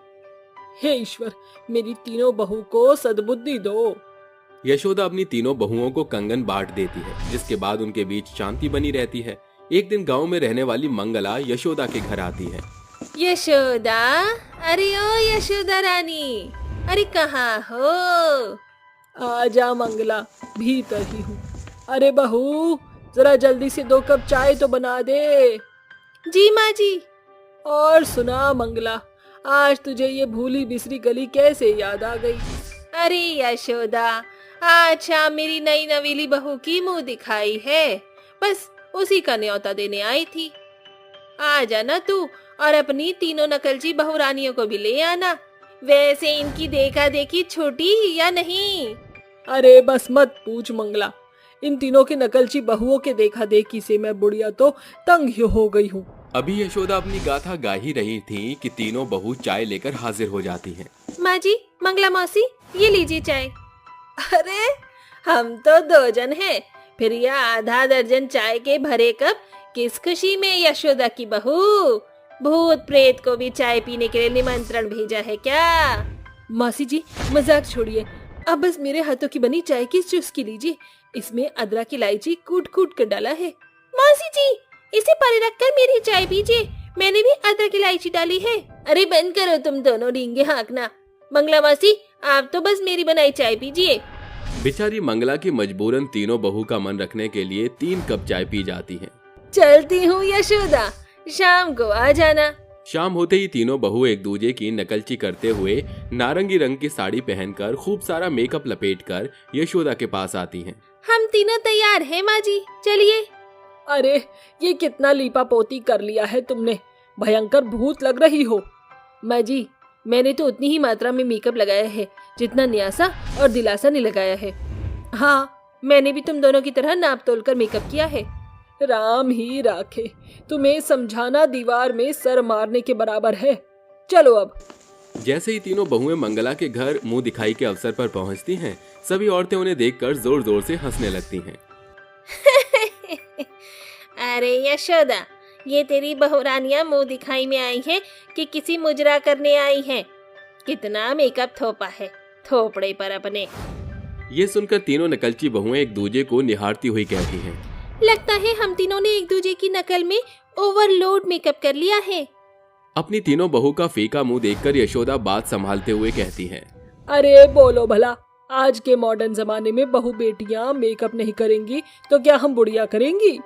हे ईश्वर, मेरी तीनों बहू को सद्बुद्धि दो। यशोदा अपनी तीनों बहुओं को कंगन बांट देती है, जिसके बाद उनके बीच शांति बनी रहती है। एक दिन गांव में रहने वाली मंगला यशोदा के घर आती है। यशोदा, अरे ओ यशोदा रानी, अरे कहाँ हो? आजा मंगला, भीतर ही हूँ। अरे बहू, जरा जल्दी से 2 कप चाय तो बना दे। जी माँ जी। और सुना मंगला, आज तुझे ये भूली बिसरी गली कैसे याद आ गई? अरे यशोदा, आज शाम मेरी नई नवेली बहू की मुंह दिखाई है, बस उसी का न्योता देने आई थी। आ जाना तू और अपनी तीनों नकलची बहू रानियों को भी ले आना। वैसे इनकी देखा देखी छोटी या नहीं? अरे बस मत पूछ मंगला, इन तीनों के नकलची बहुओं के देखा देखी से मैं बुढ़िया तो तंग ही हो गई हूँ। अभी यशोदा अपनी गाथा गा ही रही थी कि तीनों बहू चाय लेकर हाजिर हो जाती हैं। माँ जी, मंगला मौसी, ये लीजिए चाय। अरे हम तो 2 जन हैं, फिर यह आधा दर्जन चाय के भरे कप किस खुशी में यशोदा की बहू? भूत प्रेत को भी चाय पीने के लिए निमंत्रण भेजा है क्या? मासी जी मजाक छोड़िए, अब बस मेरे हाथों की बनी चाय की चुस्की लीजिए, इसमें अदरक इलायची कूट कूट कर डाला है। मौसी जी, इसे परे रखकर मेरी चाय पीजिए, मैंने भी अदरक इलायची डाली है। अरे बंद करो तुम दोनों डींगे हाँकना। मंगला मौसी, आप तो बस मेरी बनाई चाय पीजिए। बेचारी मंगला की मजबूरन तीनों बहू का मन रखने के लिए 3 कप चाय पी जाती हैं। चलती हूँ यशोदा, शाम को आ जाना, शाम होते ही तीनों बहू एक दूजे की नकलची करते हुए नारंगी रंग की साड़ी पहनकर खूब सारा मेकअप लपेटकर यशोदा के पास आती हैं। हम तीनों तैयार हैं माँ जी, चलिए। अरे ये कितना लीपा पोती कर लिया है तुमने, भयंकर भूत लग रही हो। माँ जी, मैंने तो उतनी ही मात्रा में मेकअप लगाया है जितना न्यासा और दिलासा ने लगाया है। हाँ, मैंने भी तुम दोनों की तरह नाप तोल कर मेकअप किया है। राम ही राखे, तुम्हें समझाना दीवार में सर मारने के बराबर है। चलो अब। जैसे ही तीनों बहुएं मंगला के घर मुंह दिखाई के अवसर पर पहुंचती हैं, सभी औरतें उन्हें देखकर जोर जोर से हंसने लगती हैं। अरे यशोदा, ये तेरी बहुरानियां मुंह दिखाई में आई है कि किसी मुजरा करने आई है? कितना मेकअप थोपा है थोपड़े पर अपने। ये सुनकर तीनों नकलची बहुएं एक दूजे को निहारती हुई कहती हैं। लगता है हम तीनों ने एक दूजे की नकल में ओवरलोड मेकअप कर लिया है। अपनी तीनों बहू का फीका मुंह देखकर यशोदा बात संभालते हुए कहती हैं। अरे बोलो भला, आज के मॉडर्न जमाने में बहू बेटियां मेकअप नहीं करेंगी तो क्या हम बुढ़िया करेंगी?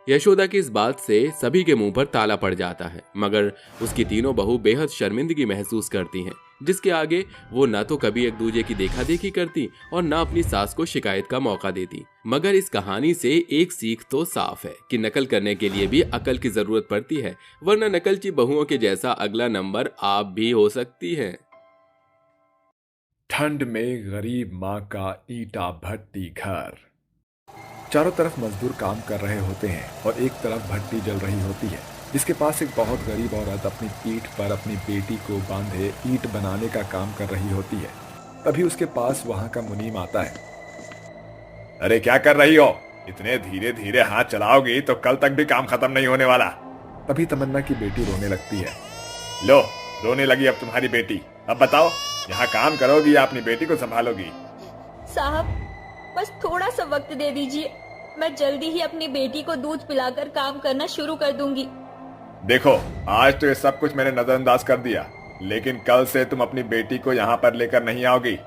यशोदा की इस बात से सभी के मुंह पर ताला पड़ जाता है, मगर उसकी तीनों बहू बेहद शर्मिंदगी महसूस करती हैं, जिसके आगे वो न तो कभी एक दूजे की देखा देखी करती और न अपनी सास को शिकायत का मौका देती। मगर इस कहानी से एक सीख तो साफ है कि नकल करने के लिए भी अकल की जरूरत पड़ती है, वरना नकलची बहुओं के जैसा अगला नंबर आप भी हो सकती है। ठंड में गरीब माँ का ईंटा भट्टी घर। चारों तरफ मजदूर काम कर रहे होते हैं और एक तरफ भट्टी जल रही होती है, जिसके पास एक बहुत गरीब औरत अपनी पीठ पर अपनी बेटी को बांधे ईंट बनाने का काम कर रही होती है। तभी उसके पास वहां का मुनीम आता है। अरे क्या कर रही हो? इतने धीरे धीरे हाथ चलाओगी तो कल तक भी काम खत्म नहीं होने वाला। तभी तमन्ना की बेटी रोने लगती है। लो, रोने लगी अब तुम्हारी बेटी। अब बताओ, यहाँ काम करोगी या अपनी बेटी को संभालोगी? साहब, बस थोड़ा सा वक्त दे दीजिए, मैं जल्दी ही अपनी बेटी को दूध पिलाकर काम करना शुरू कर दूंगी। देखो, आज तो ये सब कुछ मैंने नजरअंदाज कर दिया, लेकिन कल से तुम अपनी बेटी को यहाँ पर लेकर नहीं आओगी।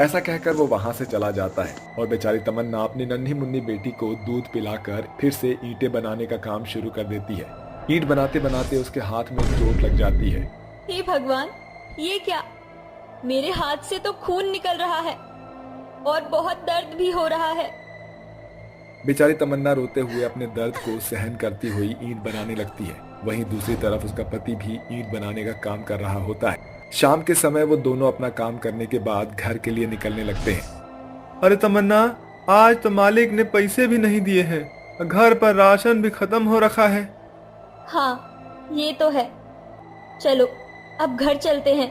ऐसा कहकर वो वहां से चला जाता है और बेचारी तमन्ना अपनी नन्ही मुन्नी बेटी को दूध पिलाकर फिर से ईंटें बनाने का काम शुरू कर देती है। ईंट बनाते बनाते उसके हाथ में चोट लग जाती है। हे भगवान, ये क्या? मेरे हाथ से तो खून निकल रहा है और बहुत दर्द भी हो रहा है। बेचारी तमन्ना रोते हुए अपने दर्द को सहन करती हुई ईंट बनाने लगती है। वहीं दूसरी तरफ उसका पति भी ईंट बनाने का काम कर रहा होता है। शाम के समय वो दोनों अपना काम करने के बाद घर के लिए निकलने लगते हैं। अरे तमन्ना, आज तो मालिक ने पैसे भी नहीं दिए हैं, घर पर राशन भी खत्म हो रखा है। हाँ, ये तो है। चलो अब घर चलते हैं।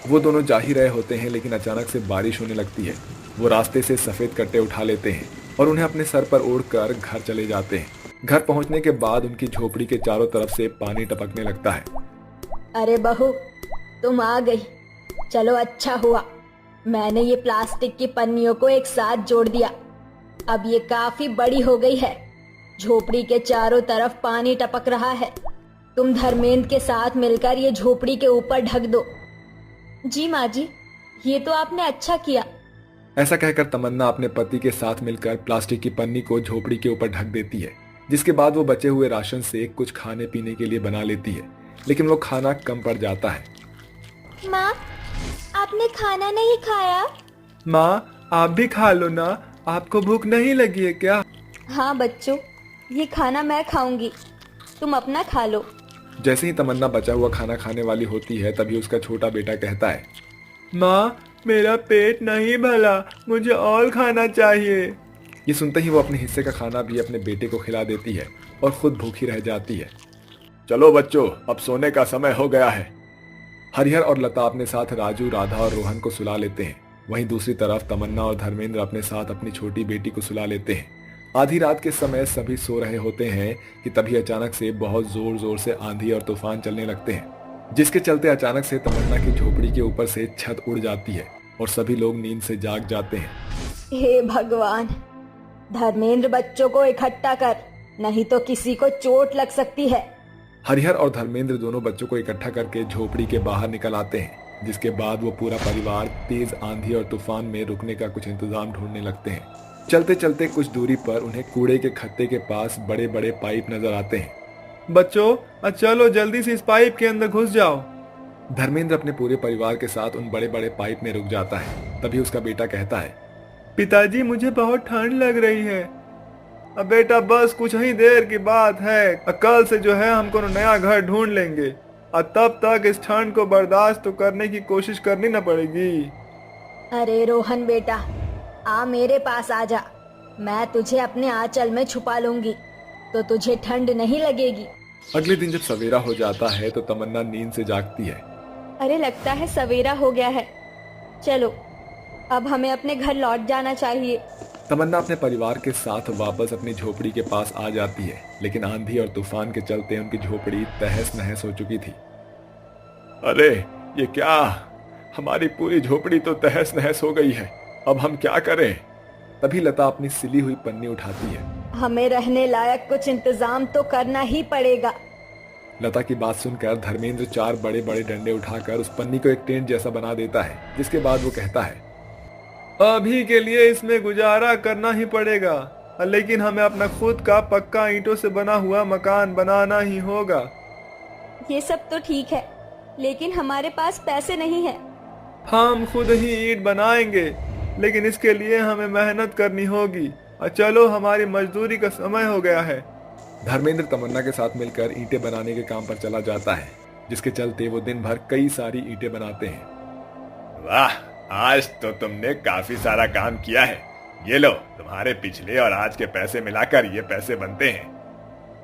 वो दोनों जा ही रहे होते हैं, लेकिन अचानक से बारिश होने लगती है। वो रास्ते से सफेद कट्टे उठा लेते हैं और उन्हें अपने सर पर ओढ़कर घर चले जाते हैं। घर पहुंचने के बाद उनकी झोपड़ी के चारों तरफ से पानी टपकने लगता है। अरे बहू, तुम आ गई। चलो अच्छा हुआ, मैंने ये प्लास्टिक की पन्नियों को एक साथ जोड़ दिया। अब ये काफी बड़ी हो गई है। झोपड़ी के चारों तरफ पानी टपक रहा है। तुम धर्मेंद्र के साथ मिलकर ये झोपड़ी के ऊपर ढक दो। जी माँ जी, ये तो आपने अच्छा किया। ऐसा कहकर तमन्ना अपने पति के साथ मिलकर प्लास्टिक की पन्नी को झोपड़ी के ऊपर ढक देती है, जिसके बाद वो बचे हुए राशन से कुछ खाने पीने के लिए बना लेती है, लेकिन वो खाना कम पड़ जाता है। माँ, आपने खाना नहीं खाया? माँ, आप भी खा लो ना, आपको भूख नहीं लगी है क्या? हाँ बच्चों, ये खाना मैं खाऊंगी, तुम अपना खा लो। जैसे ही तमन्ना बचा हुआ खाना खाने वाली होती है, तभी उसका छोटा बेटा कहता है, माँ, मेरा पेट नहीं भला, मुझे और खाना चाहिए। ये सुनते ही वो अपने हिस्से का खाना भी अपने बेटे को खिला देती है और खुद भूखी रह जाती है। चलो बच्चों, अब सोने का समय हो गया है। हरिहर और लता अपने साथ राजू, राधा और रोहन को सुला लेते हैं। वहीं दूसरी तरफ तमन्ना और धर्मेंद्र अपने साथ अपनी छोटी बेटी को सुला लेते हैं। आधी रात के समय सभी सो रहे होते हैं कि तभी अचानक से बहुत जोर जोर से आंधी और तूफान चलने लगते हैं, जिसके चलते अचानक से तमन्ना की झोपड़ी के ऊपर से छत उड़ जाती है और सभी लोग नींद से जाग जाते हैं। हे भगवान, धर्मेंद्र बच्चों को इकट्ठा कर, नहीं तो किसी को चोट लग सकती है। हरिहर और धर्मेंद्र दोनों बच्चों को इकट्ठा करके झोपड़ी के बाहर निकल आते हैं, जिसके बाद वो पूरा परिवार तेज आंधी और तूफान में रुकने का कुछ इंतजाम ढूंढने लगते हैं। चलते चलते कुछ दूरी पर उन्हें कूड़े के खत्ते के पास बड़े बड़े पाइप नजर आते हैं। बच्चों चलो जल्दी से इस पाइप के अंदर घुस जाओ। धर्मेंद्र अपने पूरे परिवार के साथ उन बड़े बड़े पाइप में रुक जाता है। तभी उसका बेटा कहता है, पिताजी मुझे बहुत ठंड लग रही है। अब बेटा बस कुछ ही देर की बात है, कल से जो है हमको नया घर ढूंढ लेंगे और तब तक इस ठंड को बर्दाश्त तो करने की कोशिश करनी न पड़ेगी। अरे रोहन बेटा, आ मेरे पास आ जा, मैं तुझे अपने आंचल में छुपा लूंगी तो तुझे ठंड नहीं लगेगी। अगले दिन जब सवेरा हो जाता है तो तमन्ना नींद से जागती है। अरे लगता है सवेरा हो गया है, चलो अब हमें अपने घर लौट जाना चाहिए। तमन्ना अपने परिवार के साथ वापस अपनी झोपड़ी के पास आ जाती है, लेकिन आंधी और तूफान के चलते उनकी झोपड़ी तहस नहस हो चुकी थी। अरे ये क्या, हमारी पूरी झोपड़ी तो तहस नहस हो गई है, अब हम क्या करें? तभी लता अपनी सिली हुई पन्नी उठाती है। हमें रहने लायक कुछ इंतजाम तो करना ही पड़ेगा। लता की बात सुनकर धर्मेंद्र 4 बड़े बड़े डंडे उठाकर उस पन्नी को एक टेंट जैसा बना देता है, जिसके बाद वो कहता है, अभी के लिए इसमें गुजारा करना ही पड़ेगा, लेकिन हमें अपना खुद का पक्का ईंटों से बना हुआ मकान बनाना ही होगा। ये सब तो ठीक है, लेकिन हमारे पास पैसे नहीं है। हम खुद ही ईंट बनाएंगे, लेकिन इसके लिए हमें मेहनत करनी होगी। और चलो हमारी मजदूरी का समय हो गया है। धर्मेंद्र तमन्ना के साथ मिलकर ईंटें बनाने के काम पर चला जाता है, जिसके चलते वो दिन भर कई सारी ईंटें बनाते हैं। वाह, आज तो तुमने काफी सारा काम किया है। ये लो, तुम्हारे पिछले और आज के पैसे मिलाकर ये पैसे बनते हैं।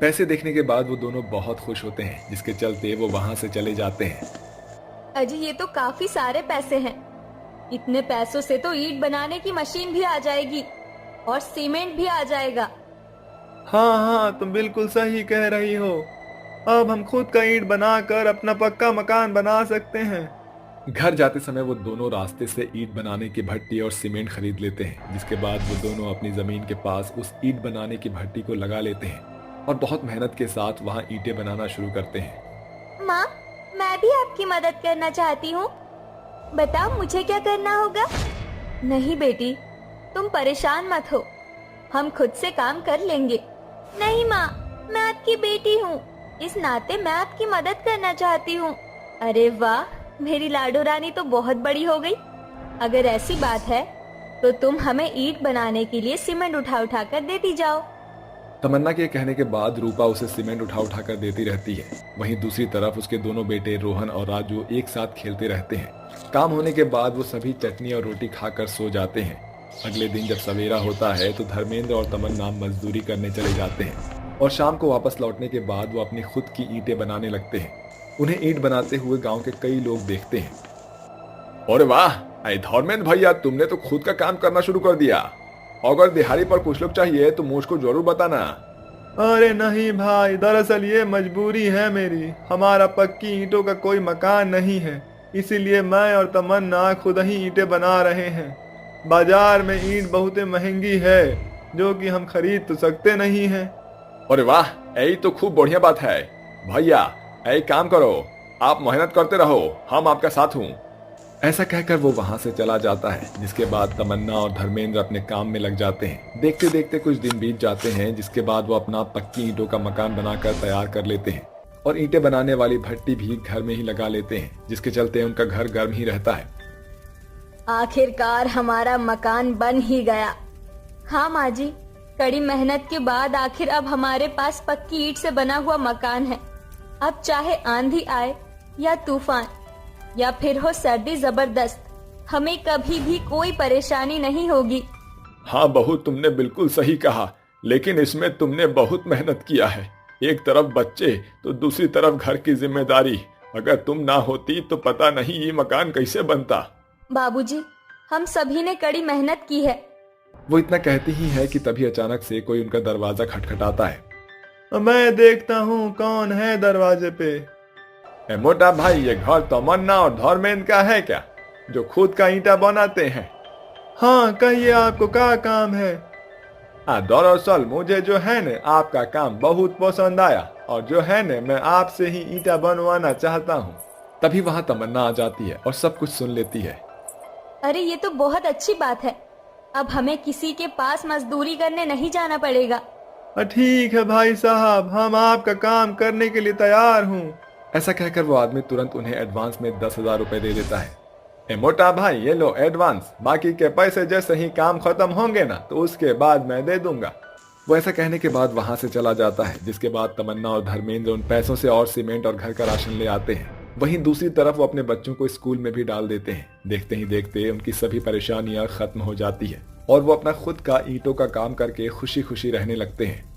पैसे देखने के बाद वो दोनों बहुत खुश होते हैं, जिसके चलते वो वहां से चले जाते हैं। अजी ये तो काफी सारे पैसे हैं, इतने पैसों से तो ईंट बनाने की मशीन भी आ जाएगी और सीमेंट भी आ जाएगा। हाँ हाँ, तुम बिल्कुल सही कह रही हो। अब हम खुद का ईंट बनाकर अपना पक्का मकान बना सकते हैं। घर जाते समय वो दोनों रास्ते से ईंट बनाने की भट्टी और सीमेंट खरीद लेते हैं, जिसके बाद वो दोनों अपनी जमीन के पास उस ईंट बनाने की भट्टी को लगा लेते हैं और बहुत मेहनत के साथ वहाँ ईंटें बनाना शुरू करते हैं। माँ, मैं भी आपकी मदद करना चाहती हूँ, बताओ मुझे क्या करना होगा? नहीं बेटी, तुम परेशान मत हो, हम खुद से काम कर लेंगे। नहीं माँ, मैं आपकी बेटी हूँ, इस नाते मैं आपकी मदद करना चाहती हूँ। अरे वाह, मेरी लाडो रानी तो बहुत बड़ी हो गई। अगर ऐसी बात है तो तुम हमें ईंट बनाने के लिए सीमेंट उठा उठा कर देती जाओ। तमन्ना के कहने के बाद रूपा उसे सीमेंट उठा उठा कर देती रहती है। वहीं दूसरी तरफ उसके दोनों बेटे रोहन और राजू एक साथ खेलते रहते हैं। काम होने के बाद वो सभी चटनी और रोटी खाकर सो जाते हैं। अगले दिन जब सवेरा होता है तो धर्मेंद्र और तमन्ना मजदूरी करने चले जाते हैं और शाम को वापस लौटने के बाद वो अपनी खुद की ईंटें बनाने लगते हैं। उन्हें ईंट बनाते हुए गांव के कई लोग देखते हैं। और वाह, धर्मेंद्र भैया, तुमने तो खुद का काम करना शुरू कर दिया। अगर दिहाड़ी पर कुछ लोग चाहिए तो मुझको जरूर बताना। अरे नहीं भाई, दरअसल ये मजबूरी है मेरी। हमारा पक्की ईंटों का कोई मकान नहीं है, इसीलिए मैं और तमन्ना खुद ही ईंटें बना रहे हैं। बाजार में ईंट बहुत महंगी है, जो कि हम खरीद तो सकते नहीं हैं। अरे वाह, यही तो खूब बढ़िया बात है। भैया एक काम करो, आप मेहनत करते रहो, हम आपका साथ हूँ। ऐसा कहकर वो वहां से चला जाता है, जिसके बाद तमन्ना और धर्मेंद्र अपने काम में लग जाते हैं। देखते देखते कुछ दिन बीत जाते हैं, जिसके बाद वो अपना पक्की ईंटों का मकान बनाकर तैयार कर लेते हैं और ईंटें बनाने वाली भट्टी भी घर में ही लगा लेते हैं, जिसके चलते उनका घर गर्म ही रहता है। आखिरकार हमारा मकान बन ही गया। हाँ माँ जी, कड़ी मेहनत के बाद आखिर अब हमारे पास पक्की ईंट से बना हुआ मकान है। अब चाहे आंधी आए या तूफान या फिर हो सर्दी जबरदस्त, हमें कभी भी कोई परेशानी नहीं होगी। हाँ बहू, तुमने बिल्कुल सही कहा, लेकिन इसमें तुमने बहुत मेहनत किया है। एक तरफ बच्चे तो दूसरी तरफ घर की जिम्मेदारी। अगर तुम ना होती तो पता नहीं ये मकान कैसे बनता। बाबूजी, हम सभी ने कड़ी मेहनत की है। वो इतना कहती ही है कि तभी अचानक से कोई उनका दरवाजा खटखटाता है। मैं देखता हूँ कौन है दरवाजे पे। मोटा भाई, ये घर तमन्ना और धर्मेंद्र का है क्या, जो खुद का ईंटा बनाते हैं? हाँ, कहिए आपको क्या काम है? दरअसल मुझे जो है न आपका काम बहुत पसंद आया, और जो है न मैं आपसे ही ईंटा बनवाना चाहता हूँ। तभी वहाँ तमन्ना आ जाती है और सब कुछ सुन लेती है। अरे ये तो बहुत अच्छी बात है, अब हमें किसी के पास मजदूरी करने नहीं जाना पड़ेगा। ठीक है भाई साहब, हम आपका काम करने के लिए तैयार हूँ। ऐसा कहकर वो आदमी तुरंत उन्हें एडवांस में 10,000 रुपए दे देता है। ए मोटा भाई, ये लो एडवांस, बाकी के पैसे जैसे ही काम खत्म होंगे ना तो उसके बाद मैं दे दूंगा। वो ऐसा कहने के बाद वहां से चला जाता है, जिसके बाद तमन्ना और धर्मेंद्र उन पैसों से और सीमेंट और घर का राशन ले आते हैं। वहीं दूसरी तरफ वो अपने बच्चों को स्कूल में भी डाल देते हैं। देखते ही देखते उनकी सभी परेशानियां खत्म हो जाती है और वो अपना खुद का ईंटों का काम करके खुशी खुशी रहने लगते हैं।